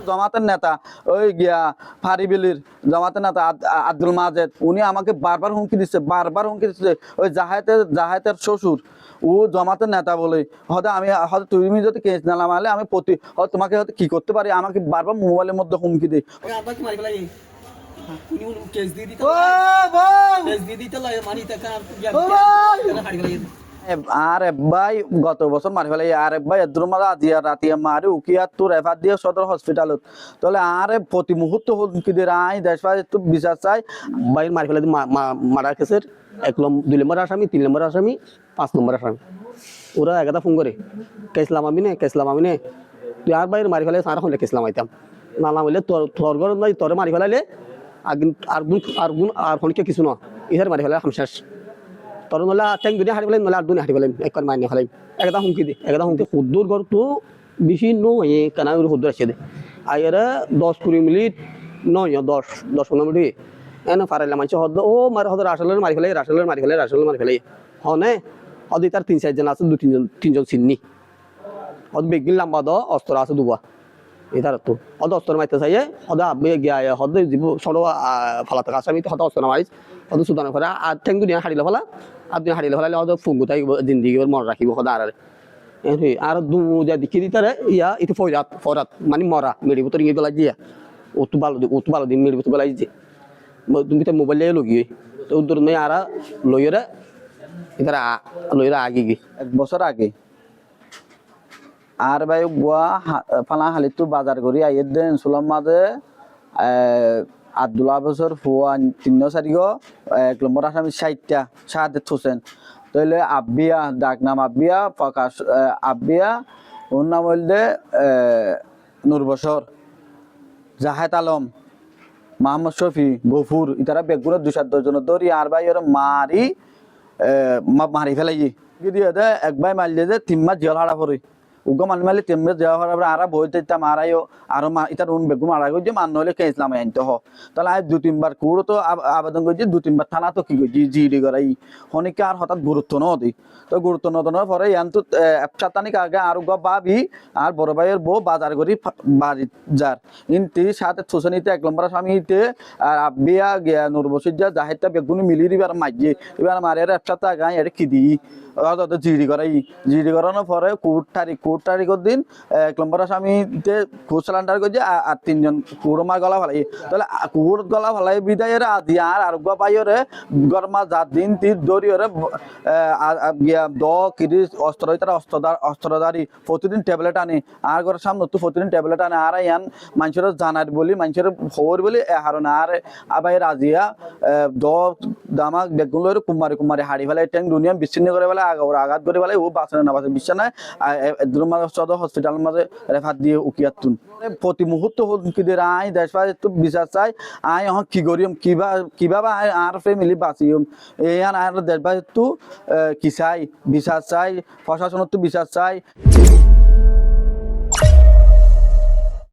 জামাতের নেতা ওই গিয়া ফারিবিলির জামাতের নেতা আব্দুল মাজেদ উনি আমাকে বারবার হুমকি দিচ্ছে ওই জাহায়াতের শ্বশুর ও জামাতের নেতা বলে হয়তো আমি হয়তো তুমি যদি কেস না নামালে আমি তোমাকে হয়তো কি করতে পারি আমাকে বারবার মোবাইলের মধ্যে হুমকি দেয়। আর ভাই গত বছর মারি ফেলে আর ভাই এর মাঝে আজিয়া রাতিয়া মারি উকিয়া তোর রেফার দিয়ে সদর হসপিটালত তাহলে আর প্রতি মুহূর্ত হুমকি দিয়ে আই দেশ একটু বিচার চাই। ভাই মারি ফেলে মারা কেসের 2 নম্বর আসামি 3 নম্বর আসামি 5 নম্বর আসামি ওরা একটা ফোন করে কেসলাম আমি নে তুই আর বাইরে মারি ফেলে সারা হলে কেসলাম আইতাম না না বললে তোর ঘর নাই তোরে মারি ফেলাইলে আর ফোনকে কিছু না ইহার মারি ফেলে আমি শেষ তোর নলা ট্যাঙ্ক দুনিয়া হারি ফেলাইম নলা আর দুনিয়া হারি ফেলাইম একবার মারি ফেলাইম একটা হুমকি হুদ্দুর ঘর তো বেশি নয় কেন হুদ্দুর আসছে দে আইয়ারা 10-20 মিনিট নয় 10-15 মিনিট এনে ফারাইলাম মাইছে হদ ও মার হদ রাসেলের মারি ফেলাই হনে হদ তার 3-4 জন আছে 2-3 জন চিন্নি হদ বেগিন লাম্বা দ অস্ত্র আছে দুবা এটার তো হদ অস্ত্র মাইতে চাইয়ে হদ আবে গিয়া হদ জীব সড় ফালাতে আসামি হদ অস্ত্র মারিস হদ সুদান করে আর ঠ্যাং দুনিয়া হারিলে ফেলা আর দুনিয়া হারিলে ফেলালে হদ ফুঙ্গু তাই জিন্দিগি মনে রাখিব হদ আর দু যা দেখি দিতারে ইয়া ইতো ফরাত মানে মরা মেডিবো তো রিঙে বেলা দিয়া ও তো ভালো দিন মেডিবো তো বেলা যে তুমি তো মোবাইল লগিয়ে তো উদ্দর নেই আর লইরা আগে গিয়ে 1 বছর আগে আর ভাই গোয়া ফালা হালিতু বাজার করি আইয়ের দেন সুলাম মাঝে আব্দুল্লাহ বছর ফুয়ান 3 তারিখ 1 নম্বর আসামি 60টা শাহাদাত হোসেন তাহলে আব্বিয়া ডাক নাম আব্বিয়া প্রকাশ আব্বিয়া ওর নাম হইলে নূর বছর জাহেদ আলম মোহাম্মদ শফি গফুর ইতারা বেগুনের 210 জন ধরি আর ভাই ওর মারি ফেলাই দিয়ে দে এক ভাই মারলে যে 3 মাস জেল হারা পড়ে উগো মারলে 3 মাস জেল হারা পড়ে আর বই দিতাম মারাইও আর ইতার উন বেগু মারা গই যে মান হলে কে ইসলামে আনতে হ তাহলে আজ 2-3 বার কুড়ো তো আবেদন করছি 2-3 বার থানা তো কি করছি জিডি করাই হনিকে আর হঠাৎ গুরুত্ব ন দি তো গুরুত্ব ন দেওয়ার পরে ইয়ান তো 1 সপ্তাহিক আগে আর ভাবি আর বড় ভাইয়ের বউ বাজার করি বাড়ি যার ইনতি সাথে ছোসনিতে 1 নম্বর স্বামীতে আর আব্বিয়া গিয়া নূর বসির যা জাহেদটা বেগুনি মিলি দিবার মাঝে এবার মারে 1 সপ্তাহ আগে এটা কি দি জিডি করানোর পরে কোর্ট তারিখের দিন 1 নম্বর স্বামীতে কোর্ট সালান্ডার করছে আর 3 জন কোর্ট মার গলা ফেলাই তাহলে কোর্ট গলা ফেলাই বিদায় আজি আর পাইরে গরমা যা দিন তিন দরিয়রে অস্ত্র তারা অস্ত্রধারী প্রতিদিন ট্যাবলেট আনে আর ঘরের সামনে তো প্রতিদিন ট্যাবলেট আনে আর ইয়ান মানুষের জানার বলি মানুষের খবর বলি হারণ আর আবাই রাজিয়া দামাক বেগুন কুমারি হাড়ি ফেলাই ট্যাং দুনিয়া বিচ্ছিন্ন করে ফেলে আঘাত করে ফেলে ও বাঁচে না বাঁচে বিশ্বাস নাই সদর হসপিটালের মাঝে রেফার দিয়ে উকিয়াতুন প্রতি মুহূর্ত হুমকি দিয়ে আই দেশ একটু বিচার চাই আই এখন কি করিম কিভাবে আর ফ্যামিলি বাঁচিম এই আর দেশ একটু কি চাই বিচার চাই প্রশাসনের তো বিচার চাই।